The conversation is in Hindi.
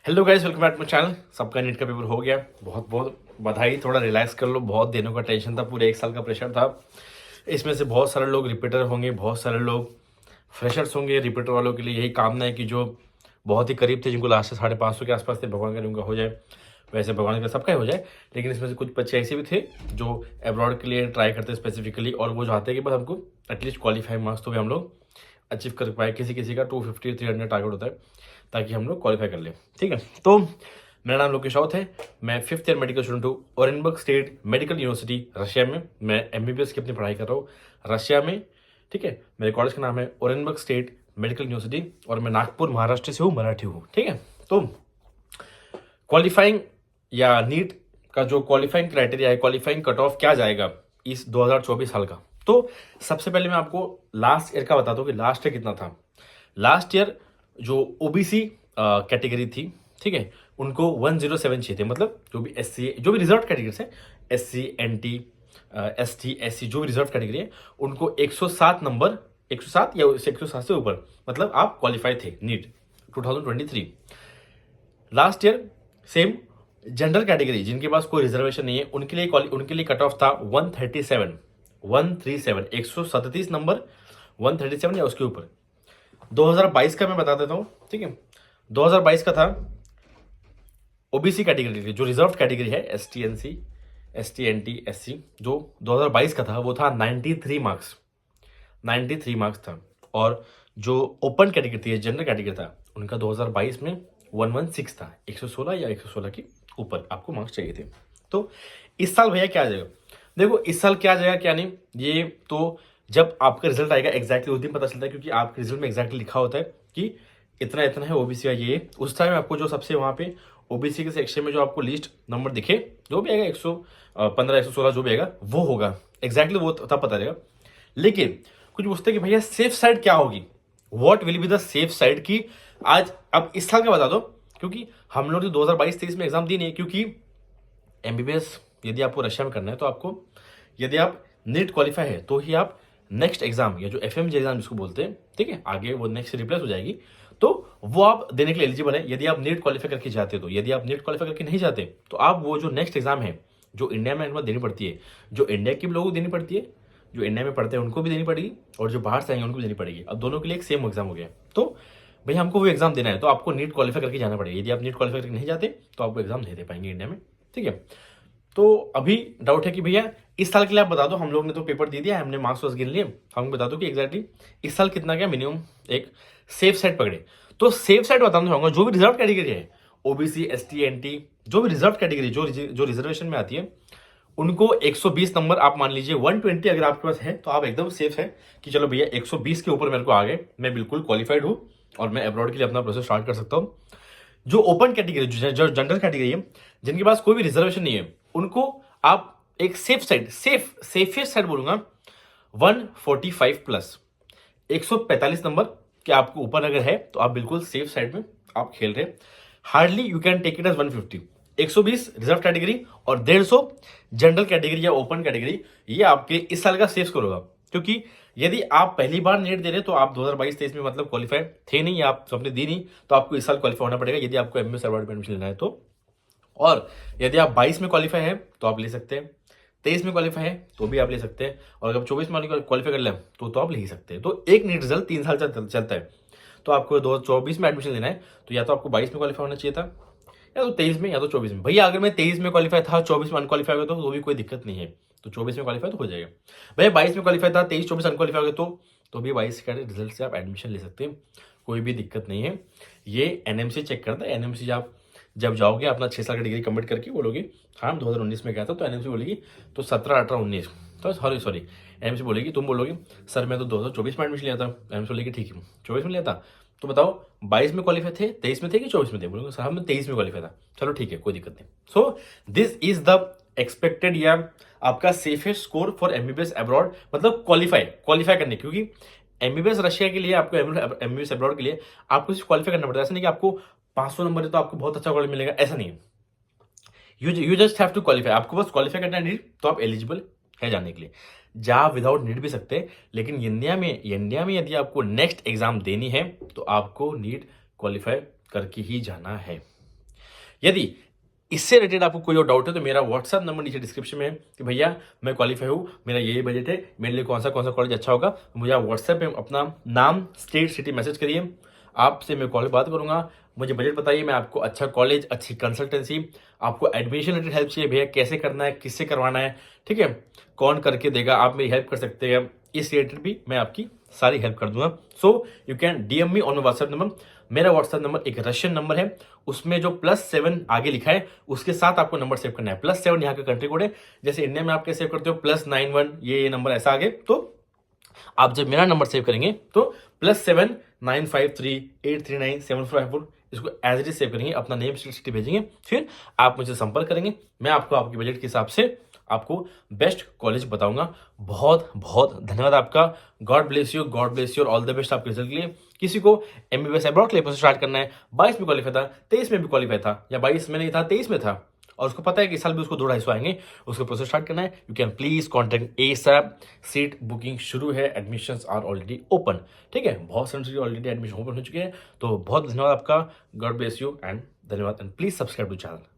Hello guys, welcome back my channel. सबका नीट का पेपर हो गया, बहुत बहुत बधाई। थोड़ा रिलैक्स कर लो, बहुत दिनों का टेंशन था, पूरे एक साल का प्रेशर था। इसमें से बहुत सारे लोग रिपीटर होंगे, बहुत सारे लोग फ्रेशर्स होंगे। रिपीटर वालों के लिए यही कामना है कि जो बहुत ही करीब थे, जिनको लास्ट से 550 के आसपास थे, भगवान करे उनका हो जाए। वैसे भगवान का सबका ही हो जाए, लेकिन इसमें से कुछ बच्चे ऐसे भी थे जो अब्रॉड के लिए ट्राई करते स्पेसिफिकली, और वो चाहते हैं कि बस हमको एटलीस्ट क्वालिफाई मार्क्स तो भी हम लोग अचीव कर पाए। किसी किसी का 250 300 टारगेट होता है ताकि हम लोग क्वालिफाई कर ले। ठीक है, तो मेरा नाम लोकेश राउत है। मैं 5th ईयर मेडिकल स्टूडेंट हूँ Orenburg state medical university Russia में। मैं एमबीबीएस की अपनी पढ़ाई कर रहा हूँ रशिया में। ठीक है, मेरे कॉलेज का नाम है ओरेनबर्ग स्टेट मेडिकल यूनिवर्सिटी और मैं नागपुर महाराष्ट्र से हूँ, मराठी हूँ। ठीक है, तो क्वालिफाइंग या नीट का जो क्वालिफाइंग क्राइटेरिया है, क्वालिफाइंग कट ऑफ क्या जाएगा इस 2024 साल का। तो सबसे पहले मैं आपको लास्ट ईयर का बताता हूँ कि लास्ट ईयर कितना था। लास्ट ईयर जो ओबीसी कैटेगरी थी, ठीक है, उनको 107 चाहिए थे। मतलब जो भी एससी, जो भी रिजर्व कैटेगरी है, एससी एनटी एसटी एससी, जो भी रिजर्व कैटेगरी है, उनको 107 नंबर, 107 या 107 से ऊपर, मतलब आप क्वालिफाई थे NEET 2023। Last year same general category, जिनके पास कोई रिजर्वेशन नहीं है, उनके लिए कट ऑफ था 137, 137, 137 नंबर, 137 या उसके ऊपर। 2022 का मैं बता देता हूँ। ठीक है, 2022 का था ओबीसी कैटेगरी, जो रिजर्व कैटेगरी है, S T N C, S T N T S C, जो 2022 का था वो था 93 मार्क्स, 93 मार्क्स था। और जो ओपन कैटेगरी थी, जनरल कैटेगरी था, उनका 2022 में 116 था, 116 या 116 के ऊपर आपको मार्क्स चाहिए थे। तो इस साल भैया क्या आ जाएगा, देखो इस साल क्या आ जाएगा क्या नहीं, ये तो जब आपका रिजल्ट आएगा एग्जैक्टली उस दिन पता चलता है, क्योंकि आपके रिजल्ट में एग्जैक्टली लिखा होता है कि इतना इतना है ओबीसी का ये। उस टाइम आपको जो सबसे वहाँ पे ओबीसी के सेक्शन में जो आपको लिस्ट नंबर दिखे, जो भी आएगा 115 116 जो भी आएगा वो होगा एग्जैक्टली, वो तब पता रहेगा। लेकिन कुछ पूछते हैं कि भैया सेफ साइड क्या होगी, what will be the safe side, की आज अब इस साल का बता दो, क्योंकि हम लोग 2022-23 में एग्जाम दी नहीं है। क्योंकि एमबीबीएस यदि आपको रशिया में करना है, तो आपको, यदि आप नीट क्वालिफाई है तो ही आप नेक्स्ट एग्जाम या जो एफएमजी एग्जाम जिसको बोलते हैं, ठीक है, आगे वो नेक्स्ट रिप्लेस हो जाएगी, तो वो आप देने के लिए एलिजिबल है यदि आप नीट क्वालिफाई करके जाते हो। तो यदि आप नीट क्वालिफाई करके नहीं जाते तो आप वो जो नेक्स्ट एग्जाम है, जो इंडिया में देनी पड़ती है, जो इंडिया के लोगों को देनी पड़ती है, जो इंडिया में पढ़ते हैं उनको भी देनी पड़ेगी, और जो बाहर से आएंगे उनको भी देनी पड़ेगी। अब दोनों के लिए एक सेम एग्जाम हो गया। तो भैया हमको वो एग्जाम देना है, तो आपको नीट क्वालिफाई करके जाना पड़ेगा। यदि आप नीट क्वालिफाई करके नहीं जाते तो आपको एग्जाम नहीं दे पाएंगे इंडिया में। ठीक है, तो अभी डाउट है कि भैया इस साल के लिए आप बता दो। हम लोग ने तो पेपर दे दिया, हमने मार्क्स वार्क्स गिन लिए, हम बता दो कि एग्जैक्टली इस साल कितना क्या मिनिमम एक सेफ साइड पकड़े। तो सेफ साइड बताना चाहूंगा, जो भी रिजर्व कैटेगरी है, ओबीसी एसटी एनटी, जो भी रिजर्व कैटेगरी जो रिजर्वेशन में आती है, उनको 120 नंबर आप मान लीजिए। 120 अगर आपके पास है तो आप एकदम सेफ है कि चलो भैया 120 के ऊपर मेरे को आ गए, मैं बिल्कुल क्वालिफाइड हूँ और मैं अब्रॉड के लिए अपना प्रोसेस स्टार्ट कर सकता हूँ। जो ओपन कैटेगरी, जो जनरल कैटेगरी है, जिनके पास कोई भी रिजर्वेशन नहीं है, उनको आप एक सेफ साइड, सेफेस्ट साइड बोलूंगा 145 प्लस 145 नंबर के आपको ऊपर अगर है तो आप बिल्कुल सेफ साइड में आप खेल रहे। Hardly you can take it as 150, 120 reserve category और 150 जनरल कैटेगरी या ओपन कैटेगरी, ये आपके इस साल का सेफ स्कोर होगा। क्योंकि यदि आप पहली बार नेट दे रहे तो आप 2022-23 में मतलब क्वालिफाई थे नहीं, या आप सबने दी नहीं, तो आपको इस साल क्वालिफाई होना पड़ेगा यदि आपको एमबीबीएस अब्रॉड में एडमिशन लेना है तो। और यदि आप 22 में क्वालिफाई है तो आप ले सकते हैं, 23 में क्वालिफाई है तो भी आप ले सकते हैं, और अगर 24 में क्वालिफाई कर लें तो आप ले ही सकते हैं। तो एक नीट रिजल्ट 3 साल चलता है। तो आपको 2024 में एडमिशन लेना है तो या तो आपको 22 में क्वालिफाई होना चाहिए था, या तो 23 में, या तो 24 में। भैया अगर मैं 23 में क्वालिफाई था, 24 में अनक्वालिफाई हो तो भी कोई दिक्कत नहीं है, तो 24 में क्वालिफाई तो हो जाएगा। भैया 22 में क्वालिफाई था, 23 24 अनक्वालिफाई हो गए तो भी 22 के रिजल्ट से आप एडमिशन ले सकते हैं, कोई भी दिक्कत नहीं है। ये एनएमसी चेक करता है। एनएमसी आप जब जाओगे अपना 6 साल का डिग्री कंप्लीट करके बोलोगे हाँ 2019 में गया था, तो एनएमसी बोलेगी तो 17 18 19, तो सॉरी एनएमसी बोलेगी, तुम बोलोगे सर मैं तो 2024 में एडमिशन लिया था, एनएमसी बोलेगी ठीक है 24 में लिया था, तो बताओ 22 में क्वालिफाई थे, 23 में थे कि 24 में थे, बोलोगे सर हम 23 में क्वालिफाई था, चलो ठीक है कोई दिक्कत नहीं। So this is the expected या आपका safest score for MBBS abroad, मतलब क्वालिफाई करने। क्योंकि एमबीबीएस रशिया के लिए, आपको एमबीबीएस अब्रॉड के लिए आपको सिर्फ क्वालिफाई करना पड़ता है। ऐसा नहीं कि आपको 500 नंबर है तो आपको बहुत अच्छा कॉलेज मिलेगा, ऐसा नहीं है। You just have to qualify, आपको बस क्वालिफाई करना है नीट, तो आप एलिजिबल है जाने के लिए। जा विदाउट नीट भी सकते हैं, लेकिन इंडिया में यदि आपको नेक्स्ट एग्जाम देनी है तो आपको नीट क्वालिफाई करके ही जाना है। यदि इससे रिलेटेड आपको कोई और डाउट है तो मेरा व्हाट्सएप नंबर नीचे डिस्क्रिप्शन में है कि भैया मैं क्वालिफाई हूँ, मेरा ये बजट है, मेरे लिए कौन सा कॉलेज अच्छा होगा, मुझे आप व्हाट्सएप पे अपना नाम, स्टेट, सिटी मैसेज करिए, आपसे मैं कॉल बात करूंगा, मुझे बजट बताइए, मैं आपको अच्छा कॉलेज, अच्छी कंसल्टेंसी, आपको एडमिशन रिलेटेड हेल्प चाहिए भैया, कैसे करना है, किससे करवाना है, ठीक है, कौन करके देगा, आप मेरी हेल्प कर सकते हैं, इस रिलेटेड भी मैं आपकी सारी हेल्प कर दूंगा। So you can DM me on WhatsApp number. मेरा व्हाट्सएप नंबर एक रशियन नंबर है, उसमें जो +7 आगे लिखा है उसके साथ आपको नंबर सेव करना है। +7 यहाँ का कंट्री कोड है, जैसे इंडिया में आप कैसे सेव करते हो +91 ये नंबर ऐसा आगे, तो आप जब मेरा नंबर सेव करेंगे तो +7 953 839 7454 इसको एज इट इज सेव करेंगे, अपना नेम, सिटी भेजेंगे, फिर आप मुझे संपर्क करेंगे, मैं आपको आपके बजट के हिसाब से आपको बेस्ट कॉलेज बताऊंगा। बहुत बहुत धन्यवाद आपका। गॉड ब्लेस यू और ऑल द बेस्ट आपके रिजल्ट के लिए। किसी को एमबीबीएस अब्रॉड के लिए प्रोसेस स्टार्ट करना है, 22 में क्वालिफाई था, 23 में भी क्वालिफाई था, या 22 में नहीं था 23 में था, और उसको पता है कि इस साल भी उसको 2-250 आएंगे, उसको प्रोसेस स्टार्ट करना है, you can please contact ASAP. Seat booking शुरू है, एडमिशंस आर ऑलरेडी ओपन, ठीक है, बहुत सारे ऑलरेडी एडमिशन ओपन हो चुके हैं। तो बहुत धन्यवाद आपका। गॉड ब्लेस यू एंड धन्यवाद, and please subscribe to channel.